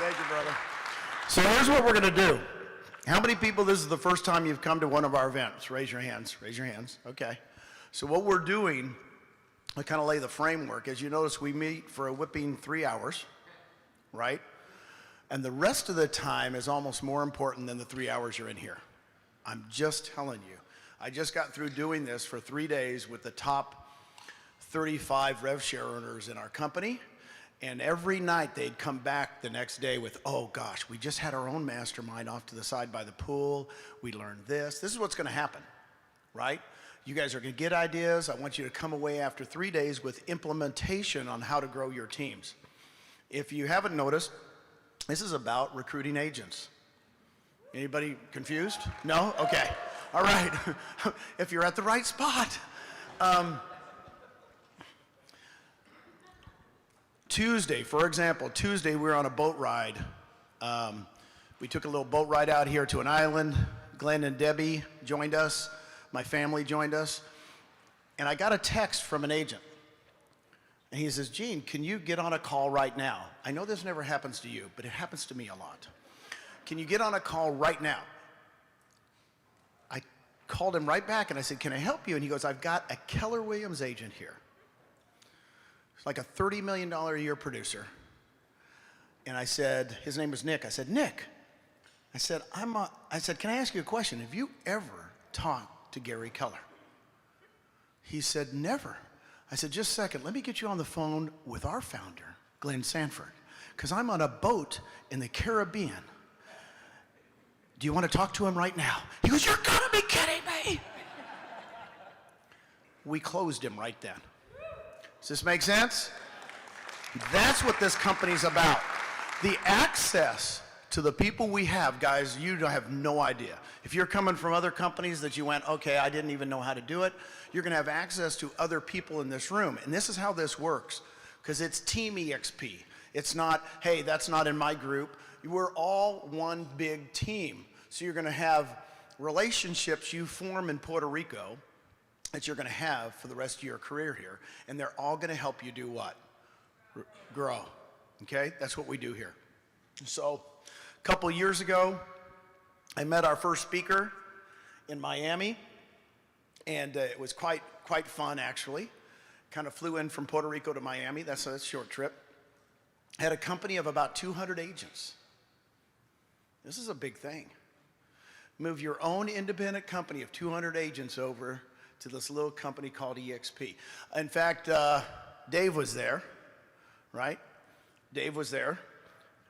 Thank you, brother. So here's what we're going to do. How many people, this is the first time you've come to one of our events? Raise your hands. Raise your hands. Okay. So what we're doing, I kind of lay the framework. As you notice, we meet for a whopping 3 hours, right? And the rest of the time is almost more important than the 3 hours you're in here. I'm just telling you. I just got through doing this for 3 days with the top 35 rev share earners in our company. And every night they'd come back the next day with, oh gosh, we just had our own mastermind off to the side by the pool. We learned this. This is what's going to happen, right? You guys are going to get ideas. I want you to come away after 3 days with implementation on how to grow your teams. If you haven't noticed, this is about recruiting agents. Anybody confused? No? Okay. All right. If you're at the right spot. Tuesday, for example, Tuesday we were on a boat ride. We took a little boat ride out here to an island. Glenn and Debbie joined us. My family joined us. And I got a text from an agent. And he says, Gene, can you get on a call right now? I know this never happens to you, but it happens to me a lot. Can you get on a call right now? I called him right back and I said, can I help you? And he goes, I've got a Keller Williams agent here. It's like a $30 million a year producer. And I said, his name was Nick. I said, Nick, I said, can I ask you a question? Have you ever talked to Gary Keller? He said, never. I said, just a second, let me get you on the phone with our founder, Glenn Sanford, because I'm on a boat in the Caribbean. Do you want to talk to him right now? He goes, you're gonna be kidding me. We closed him right then. Does this make sense? That's what this company's about. The access to the people we have, guys, you have no idea. If you're coming from other companies that you went, okay, I didn't even know how to do it, you're gonna have access to other people in this room. And this is how this works, because it's Team EXP. It's not, hey, that's not in my group. We're all one big team. So you're gonna have relationships you form in Puerto Rico that you're gonna have for the rest of your career here. And they're all gonna help you do what? Grow, okay? That's what we do here. So a couple years ago, I met our first speaker in Miami, and it was quite fun, actually. Kind of flew in from Puerto Rico to Miami. That's a short trip. Had a company of about 200 agents. This is a big thing. Move your own independent company of 200 agents over to this little company called EXP. In fact, Dave was there, right? Dave was there.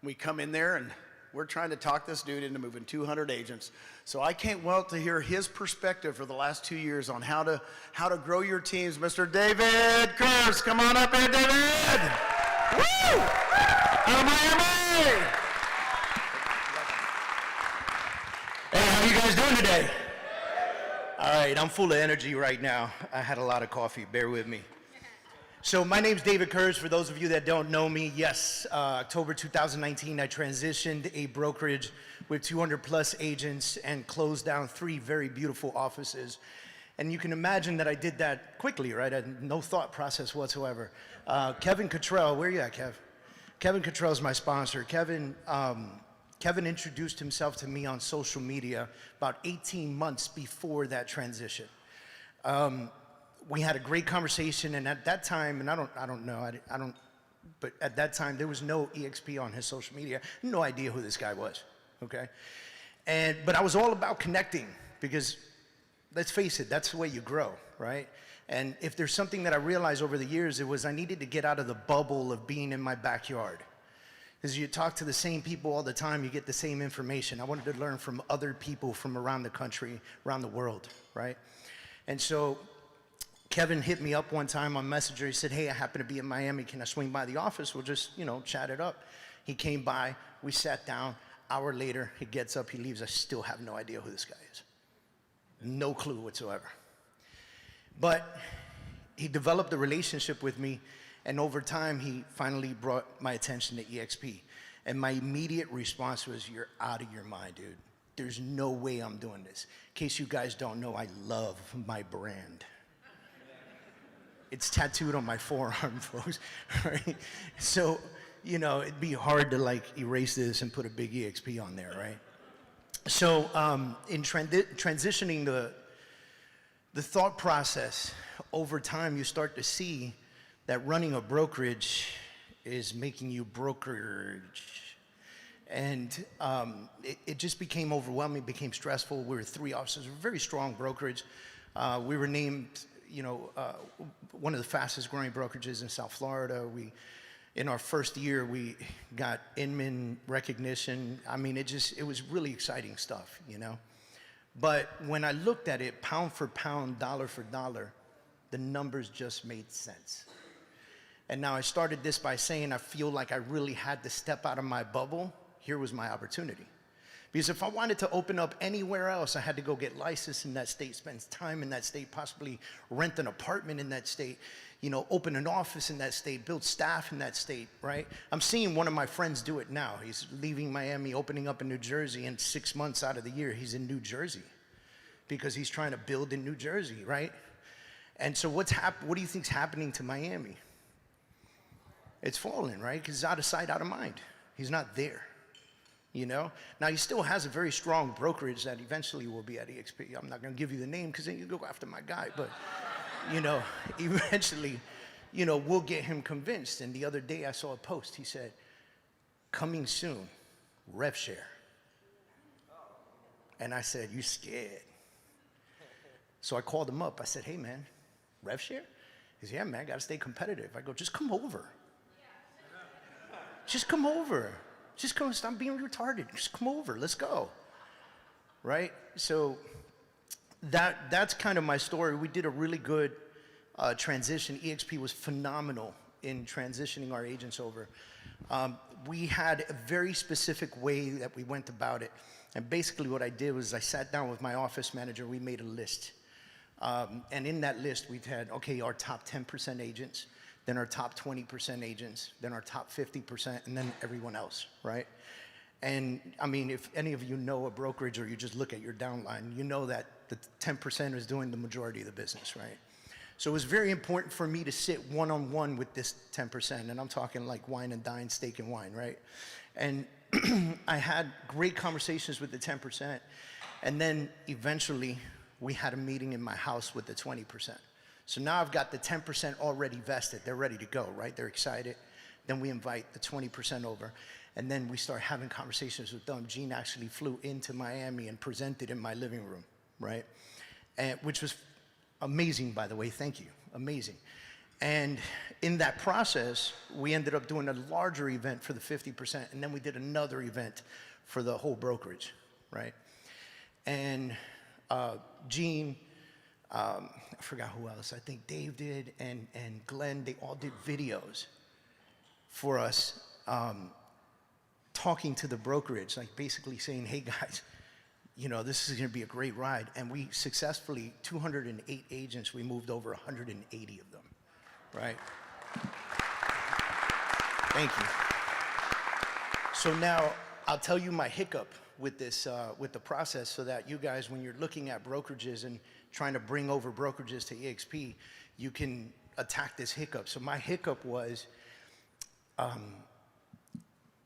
We come in there and we're trying to talk this dude into moving 200 agents. So I can't wait to hear his perspective for the last 2 years on how to grow your teams. Mr. David Kurtz, come on up here, David! Woo! Out of Miami! Hey, how you guys doing today? All right, I'm full of energy right now. I had a lot of coffee, bear with me. So my name's David Kurtz. For those of you that don't know me, yes, October 2019, I transitioned a brokerage with 200 plus agents and closed down 3 very beautiful offices. And you can imagine that I did that quickly, right? I had no thought process whatsoever. Kevin Cottrell, where are you at, Kev? Kevin Cottrell is my sponsor. Kevin introduced himself to me on social media about 18 months before that transition. We had a great conversation, and at that time, and I don't know, but at that time there was no EXP on his social media. No idea who this guy was, okay? But I was all about connecting, because let's face it, that's the way you grow, right? And if there's something that I realized over the years, it was I needed to get out of the bubble of being in my backyard. Because you talk to the same people all the time, you get the same information. I wanted to learn from other people from around the country, around the world, right? And so Kevin hit me up one time on Messenger. He said, hey, I happen to be in Miami. Can I swing by the office? We'll just, chat it up. He came by. We sat down. Hour later, he gets up. He leaves. I still have no idea who this guy is. No clue whatsoever. But he developed a relationship with me. And over time, he finally brought my attention to EXP. And my immediate response was, you're out of your mind, dude. There's no way I'm doing this. In case you guys don't know, I love my brand. It's tattooed on my forearm, folks. Right? So it'd be hard to like erase this and put a big EXP on there, right? So in transitioning the thought process, over time you start to see that running a brokerage is making you brokerage. And it just became overwhelming, became stressful. We were 3 officers, we were a very strong brokerage. We were named, one of the fastest growing brokerages in South Florida. In our first year, we got Inman recognition. I mean, it was really exciting stuff, But when I looked at it, pound for pound, dollar for dollar, the numbers just made sense. And now I started this by saying I feel like I really had to step out of my bubble. Here was my opportunity. Because if I wanted to open up anywhere else, I had to go get licensed in that state, spend time in that state, possibly rent an apartment in that state, open an office in that state, build staff in that state, right? I'm seeing one of my friends do it now. He's leaving Miami, opening up in New Jersey, and 6 months out of the year, he's in New Jersey because he's trying to build in New Jersey, right? And so what do you think's happening to Miami? It's falling, right? Because it's out of sight, out of mind. He's not there. Now he still has a very strong brokerage that eventually will be at EXP. I'm not going to give you the name because then you go after my guy, but eventually, we'll get him convinced. And the other day I saw a post. He said, "Coming soon, rev share." And I said, "You scared?" So I called him up. I said, "Hey man, rev share?" He said, "Yeah man, got to stay competitive." I go, "Just come over. Just come over. Just come, stop being retarded. Just come over, let's go." Right? So that's kind of my story. We did a really good transition. EXP was phenomenal in transitioning our agents over. We had a very specific way that we went about it. And basically what I did was I sat down with my office manager, we made a list. And in that list we've had, okay, our top 10% agents, then our top 20% agents, then our top 50%, and then everyone else, right? And I mean, if any of you know a brokerage or you just look at your downline, you know that the 10% is doing the majority of the business, right? So it was very important for me to sit one-on-one with this 10%, and I'm talking like wine and dine, steak and wine, right? And I had great conversations with the 10%, and then eventually we had a meeting in my house with the 20%. So now I've got the 10% already vested. They're ready to go, right? They're excited. Then we invite the 20% over. And then we start having conversations with them. Gene actually flew into Miami and presented in my living room, right? Which was amazing, by the way. Thank you. Amazing. And in that process, we ended up doing a larger event for the 50%. And then we did another event for the whole brokerage, right? And Gene, I forgot who else. I think Dave did, and Glenn, they all did videos for us talking to the brokerage, like basically saying, "Hey guys, this is gonna be a great ride." And we successfully, 208 agents, we moved over 180 of them, right? Thank you. So now I'll tell you my hiccup with this, with the process, so that you guys, when you're looking at brokerages and trying to bring over brokerages to EXP, you can attack this hiccup. So my hiccup was,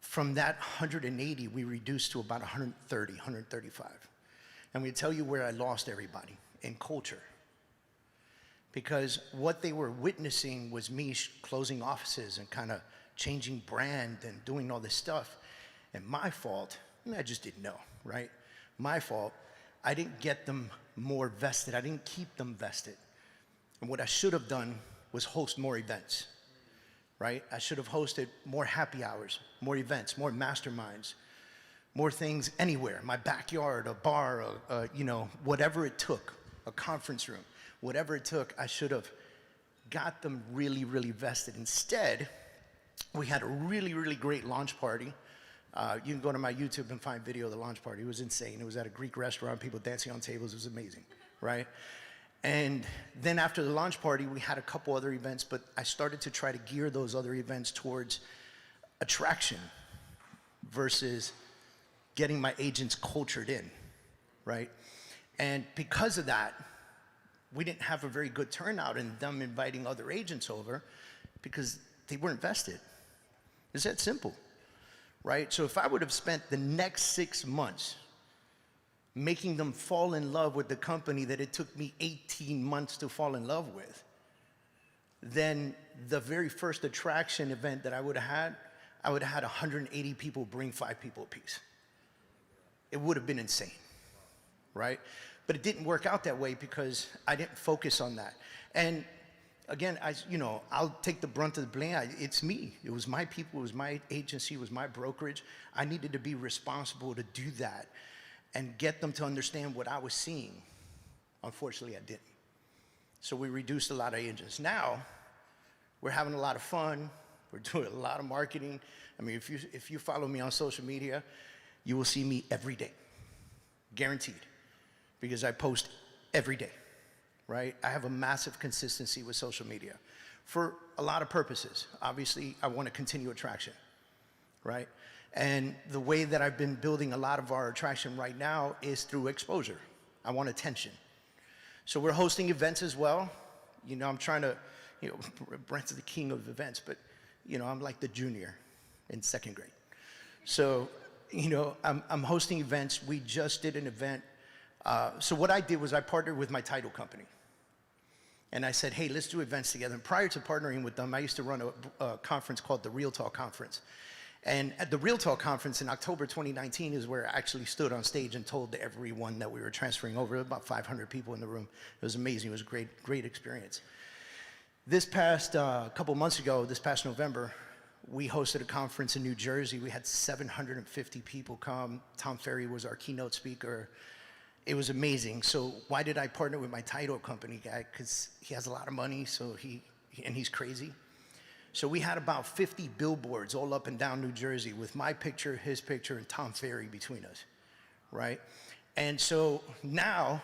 from that 180, we reduced to about 130, 135. And we tell you where I lost everybody, in culture. Because what they were witnessing was me closing offices and kind of changing brand and doing all this stuff. And my fault, I just didn't know, right? My fault, I didn't get them more vested. I didn't keep them vested. And what I should have done was host more events, right? I should have hosted more happy hours, more events, more masterminds, more things anywhere, my backyard, a bar, whatever it took, a conference room, whatever it took, I should have got them really, really vested. Instead, we had a really, really great launch party. You can go to my YouTube and find video of the launch party. It was insane. It was at a Greek restaurant, people dancing on tables. It was amazing, right? And then after the launch party, we had a couple other events, but I started to try to gear those other events towards attraction versus getting my agents cultured in, right? And because of that, we didn't have a very good turnout in them inviting other agents over because they weren't vested. It's that simple, right? So if I would have spent the next 6 months making them fall in love with the company that it took me 18 months to fall in love with, then the very first attraction event that I would have had 180 people bring 5 people apiece. It would have been insane, right? But it didn't work out that way because I didn't focus on that. And again, I'll take the brunt of the blame. It's me. It was my people. It was my agency. It was my brokerage. I needed to be responsible to do that and get them to understand what I was seeing. Unfortunately, I didn't. So we reduced a lot of agents. Now, we're having a lot of fun. We're doing a lot of marketing. I mean, if you follow me on social media, you will see me every day, guaranteed, because I post every day, right? I have a massive consistency with social media for a lot of purposes. Obviously, I want to continue attraction, right? And the way that I've been building a lot of our attraction right now is through exposure. I want attention. So we're hosting events as well. I'm trying to, Brent's the king of events, but, I'm like the junior in 2nd grade. So, I'm hosting events. We just did an event. So what I did was I partnered with my title company. And I said, hey, let's do events together. And prior to partnering with them, I used to run a conference called the Real Talk Conference. And at the Real Talk Conference in October 2019 is where I actually stood on stage and told everyone that we were transferring over. About 500 people in the room. It was amazing. It was a great, great experience. This past couple months ago, this past November, we hosted a conference in New Jersey. We had 750 people come. Tom Ferry was our keynote speaker. It was amazing. So why did I partner with my title company guy? Because he has a lot of money, and he's crazy. So we had about 50 billboards all up and down New Jersey with my picture, his picture, and Tom Ferry between us, right? And so now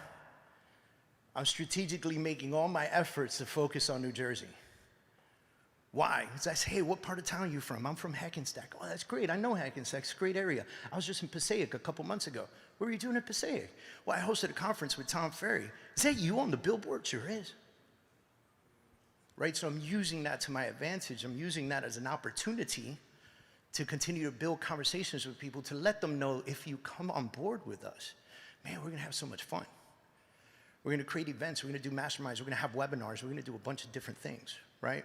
I'm strategically making all my efforts to focus on New Jersey. Why? Because I say, hey, what part of town are you from? I'm from Hackensack. Oh, that's great. I know Hackensack. It's a great area. I was just in Passaic a couple months ago. What were you doing in Passaic? Well, I hosted a conference with Tom Ferry. Is that you on the billboard? Sure is. Right? So I'm using that to my advantage. I'm using that as an opportunity to continue to build conversations with people, to let them know if you come on board with us, man, we're going to have so much fun. We're going to create events. We're going to do masterminds. We're going to have webinars. We're going to do a bunch of different things, right?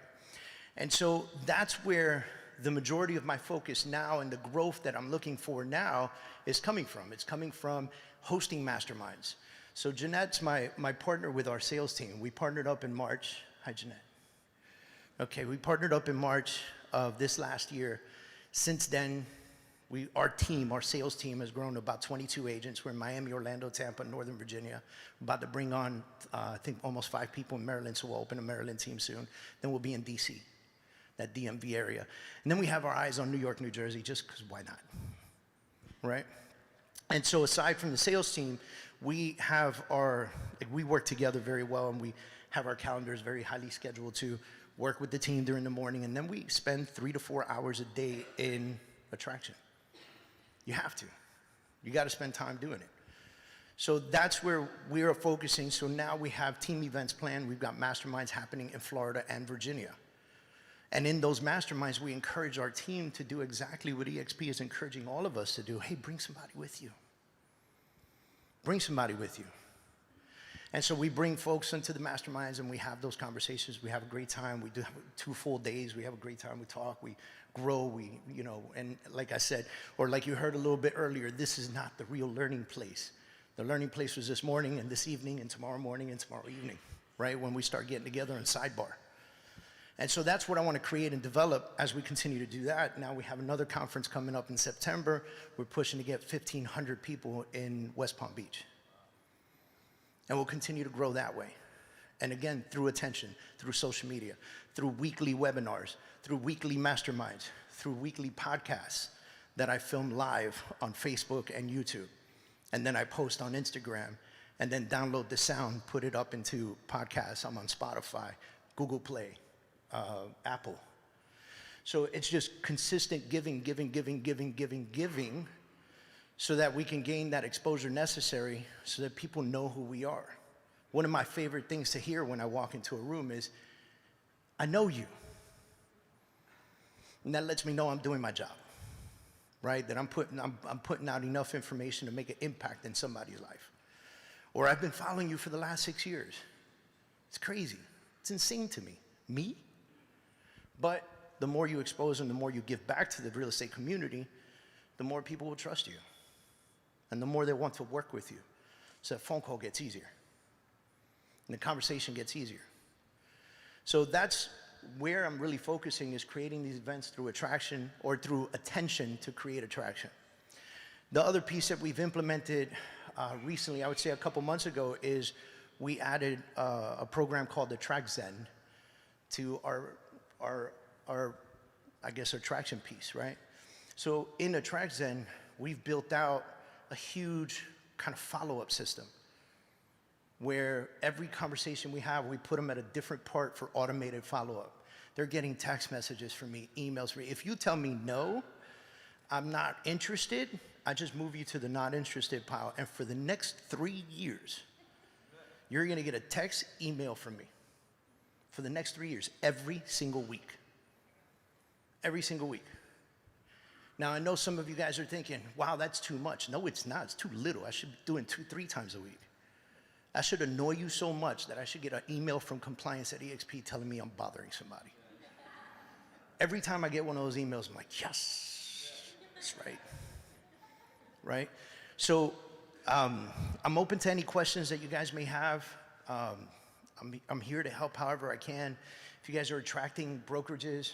And so that's where the majority of my focus now and the growth that I'm looking for now is coming from. It's coming from hosting masterminds. So Jeanette's my partner with our sales team. We partnered up in March. Hi, Jeanette. Okay, we partnered up in March of this last year. Since then, our sales team has grown to about 22 agents. We're in Miami, Orlando, Tampa, Northern Virginia. We're about to bring on, I think, almost 5 people in Maryland, so we'll open a Maryland team soon. Then we'll be in DC, that DMV area. And then we have our eyes on New York, New Jersey, just because why not, right? And so aside from the sales team, we work together very well, and we have our calendars very highly scheduled to work with the team during the morning, and then we spend 3 to 4 hours a day in attraction. You have to. You got to spend time doing it. So that's where we are focusing. So now we have team events planned. We've got masterminds happening in Florida and Virginia. And in those masterminds, we encourage our team to do exactly what EXP is encouraging all of us to do. Hey, bring somebody with you. Bring somebody with you. And so we bring folks into the masterminds and we have those conversations. We have a great time. We do have 2 full days. We have a great time. We talk, we grow, and like I said, or like you heard a little bit earlier, this is not the real learning place. The learning place was this morning and this evening and tomorrow morning and tomorrow evening, right? When we start getting together in sidebar. And so that's what I want to create and develop as we continue to do that. Now we have another conference coming up in September. We're pushing to get 1,500 people in West Palm Beach. And we'll continue to grow that way. And again, through attention, through social media, through weekly webinars, through weekly masterminds, through weekly podcasts that I film live on Facebook and YouTube. And then I post on Instagram and then download the sound, put it up into podcasts. I'm on Spotify, Google Play, Apple. So it's just consistent giving, so that we can gain that exposure necessary so that people know who we are. One of my favorite things to hear when I walk into a room is, I know you. And that lets me know I'm doing my job, right? That I'm putting out enough information to make an impact in somebody's life. Or I've been following you for the last 6 years. It's crazy. It's insane to me. Me? But the more you expose and the more you give back to the real estate community, the more people will trust you. And the more they want to work with you. So that phone call gets easier. And the conversation gets easier. So that's where I'm really focusing, is creating these events through attraction, or through attention to create attraction. The other piece that we've implemented recently, I would say a couple months ago, is we added a program called Attract Zen to our I guess, attraction piece, right? So in Attract Zen, we've built out a huge kind of follow-up system where every conversation we have, we put them at a different part for automated follow-up. They're getting text messages from me, emails from me. If you tell me no, I'm not interested, I just move you to the not interested pile. And for the next 3 years, you're gonna get a text, email from me. For the next 3 years, every single week. Every single week. Now, I know some of you guys are thinking, wow, that's too much. No, it's not. It's too little. I should be doing 2-3 times a week. I should annoy you so much that I should get an email from compliance at EXP telling me I'm bothering somebody. Every time I get one of those emails, I'm like, yes, that's right. Right? So I'm open to any questions that you guys may have. I'm here to help however I can. If you guys are attracting brokerages,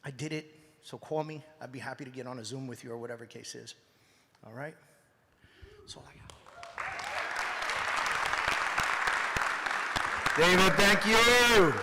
I did it, so call me. I'd be happy to get on a Zoom with you or whatever case is. All right? That's all I got. David, thank you.